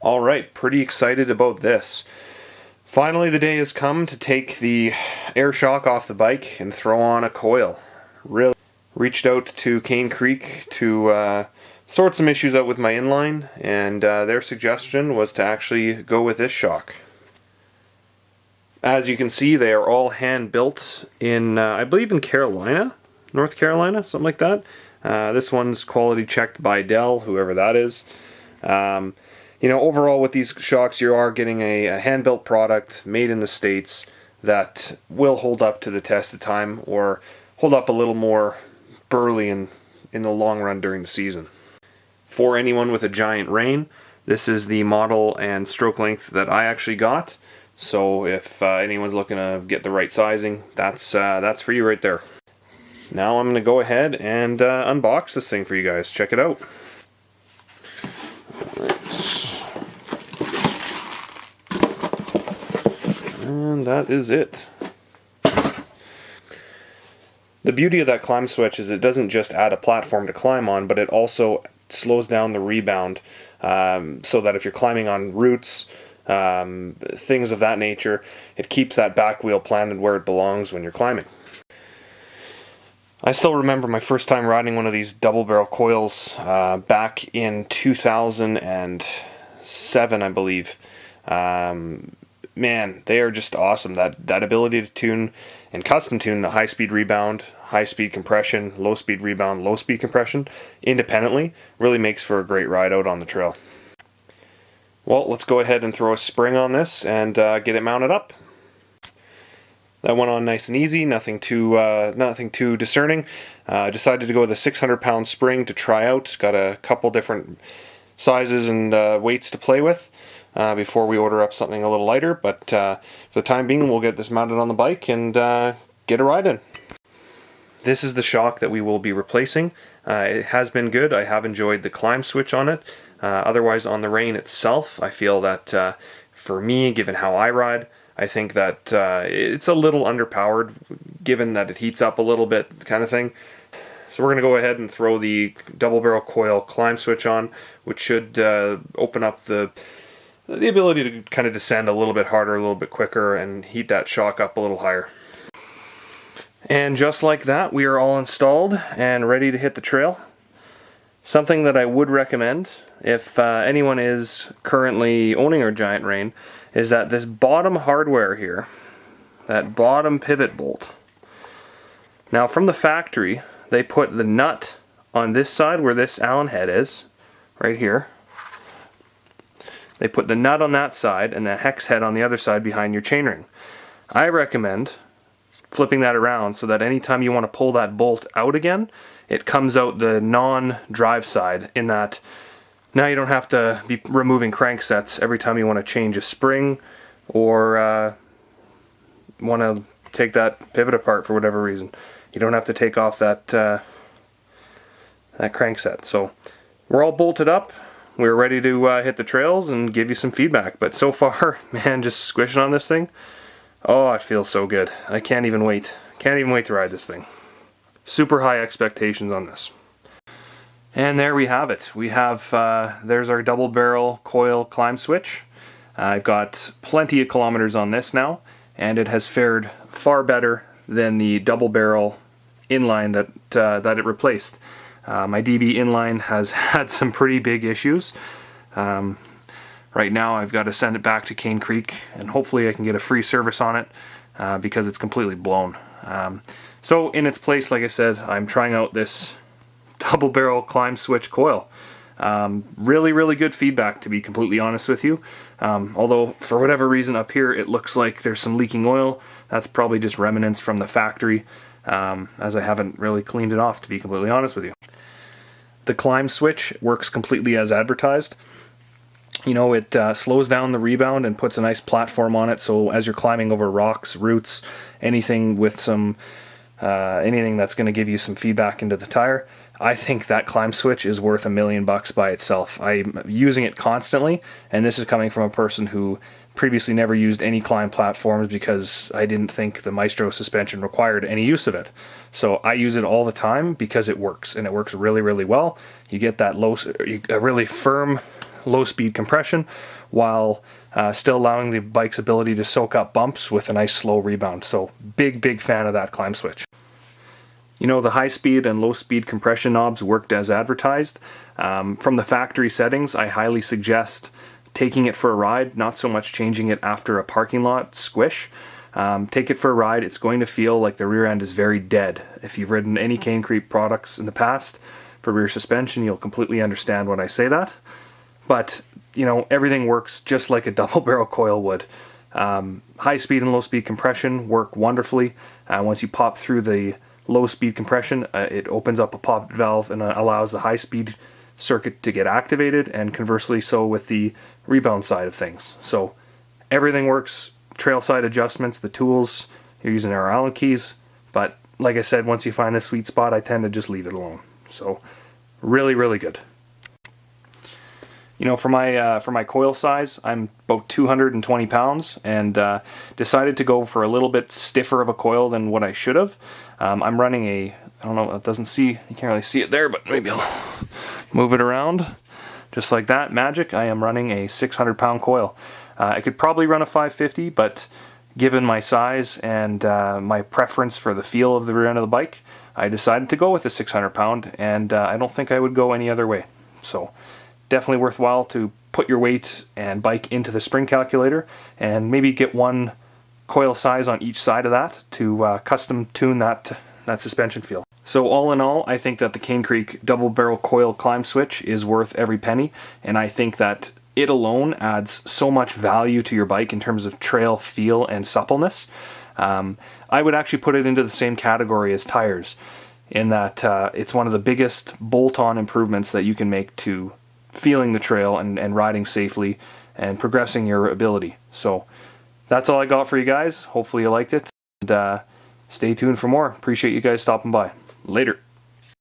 Alright, pretty excited about this. Finally the day has come to take the air shock off the bike and throw on a coil. Really reached out to Cane Creek to sort some issues out with my inline, and their suggestion was to actually go with this shock. As you can see, they are all hand built in, I believe in Carolina, North Carolina, something like that. This one's quality checked by Dell, whoever that is. You know, overall with these shocks, you are getting a hand-built product made in the States that will hold up to the test of time, or hold up a little more burly in the long run during the season. For anyone with a giant rein, this is the model and stroke length that I actually got. So if anyone's looking to get the right sizing, that's for you right there. Now I'm going to go ahead and unbox this thing for you guys. Check it out. And that is it. The beauty of that climb switch is it doesn't just add a platform to climb on, but it also slows down the rebound, so that if you're climbing on roots, things of that nature, it keeps that back wheel planted where it belongs when you're climbing. I still remember my first time riding one of these double barrel coils back in 2007, I believe. Man, they are just awesome. That ability to tune and custom tune the high speed rebound, high speed compression, low speed rebound, low speed compression independently really makes for a great ride out on the trail. Well, let's go ahead and throw a spring on this and get it mounted up. That went on nice and easy, nothing too discerning. Decided to go with a 600-pound spring to try out. Got a couple different sizes and weights to play with before we order up something a little lighter, but for the time being we'll get this mounted on the bike and get a ride in. This is the shock that we will be replacing. It has been good. I have enjoyed the climb switch on it. Otherwise, on the rein itself, I feel that for me, given how I ride, I think that it's a little underpowered, given that it heats up a little bit, kind of thing. So we're going to go ahead and throw the double barrel coil climb switch on, which should open up the ability to kind of descend a little bit harder, a little bit quicker, and heat that shock up a little higher. And just like that, we are all installed and ready to hit the trail. Something that I would recommend, if anyone is currently owning a giant rein, is that this bottom hardware here, that bottom pivot bolt. Now from the factory, they put the nut on this side where this Allen head is, right here. They put the nut on that side and the hex head on the other side behind your chainring. I recommend flipping that around so that anytime you want to pull that bolt out again, it comes out the non-drive side, in that now you don't have to be removing cranksets every time you want to change a spring or want to take that pivot apart for whatever reason. You don't have to take off that crankset. So we're all bolted up. We're ready to hit the trails and give you some feedback. But so far, man, just squishing on this thing, oh, it feels so good. I can't even wait. Can't even wait to ride this thing. Super high expectations on this. And there we have it. We have, there's our double barrel coil climb switch. I've got plenty of kilometers on this now, and it has fared far better than the double barrel inline that it replaced. My DB inline has had some pretty big issues. Right now I've got to send it back to Cane Creek, and hopefully I can get a free service on it because it's completely blown. So in its place, like I said, I'm trying out this double barrel climb switch coil. Really, really good feedback, to be completely honest with you. Although for whatever reason up here it looks like there's some leaking oil. That's probably just remnants from the factory, as I haven't really cleaned it off, to be completely honest with you. The climb switch works completely as advertised. You know, it slows down the rebound and puts a nice platform on it, so as you're climbing over rocks, roots, anything with some anything that's going to give you some feedback into the tire, I think that climb switch is worth $1 million by itself. I'm using it constantly, and this is coming from a person who previously never used any climb platforms because I didn't think the Maestro suspension required any use of it. So I use it all the time because it works, and it works really, really well. You get that a really firm low speed compression while still allowing the bike's ability to soak up bumps with a nice slow rebound. So big fan of that climb switch. You know, the high speed and low speed compression knobs worked as advertised. From the factory settings, I highly suggest taking it for a ride, not so much changing it after a parking lot squish. Take it for a ride. It's going to feel like the rear end is very dead. If you've ridden any Cane Creek products in the past for rear suspension, you'll completely understand when I say that. But, you know, everything works just like a double barrel coil would. High speed and low speed compression work wonderfully. Once you pop through the low speed compression, it opens up a pop valve and allows the high speed circuit to get activated, and conversely so with the rebound side of things. So everything works. Trail side adjustments, the tools, you're using our Allen keys, but like I said, once you find the sweet spot, I tend to just leave it alone. So really good. You know, for my coil size, I'm about 220 pounds, and decided to go for a little bit stiffer of a coil than what I should have. I'm running a, I don't know, you can't really see it there, but maybe I'll move it around. Just like that, magic, I am running a 600 pound coil. I could probably run a 550, but given my size and my preference for the feel of the rear end of the bike, I decided to go with a 600 pound, and I don't think I would go any other way. So definitely worthwhile to put your weight and bike into the spring calculator and maybe get one coil size on each side of that to custom tune that suspension feel. So all in all, I think that the Cane Creek double barrel coil climb switch is worth every penny, and I think that it alone adds so much value to your bike in terms of trail feel and suppleness. I would actually put it into the same category as tires, in that it's one of the biggest bolt-on improvements that you can make to feeling the trail and riding safely and progressing your ability. So that's all I got for you guys. Hopefully you liked it, and stay tuned for more. Appreciate you guys stopping by. Later.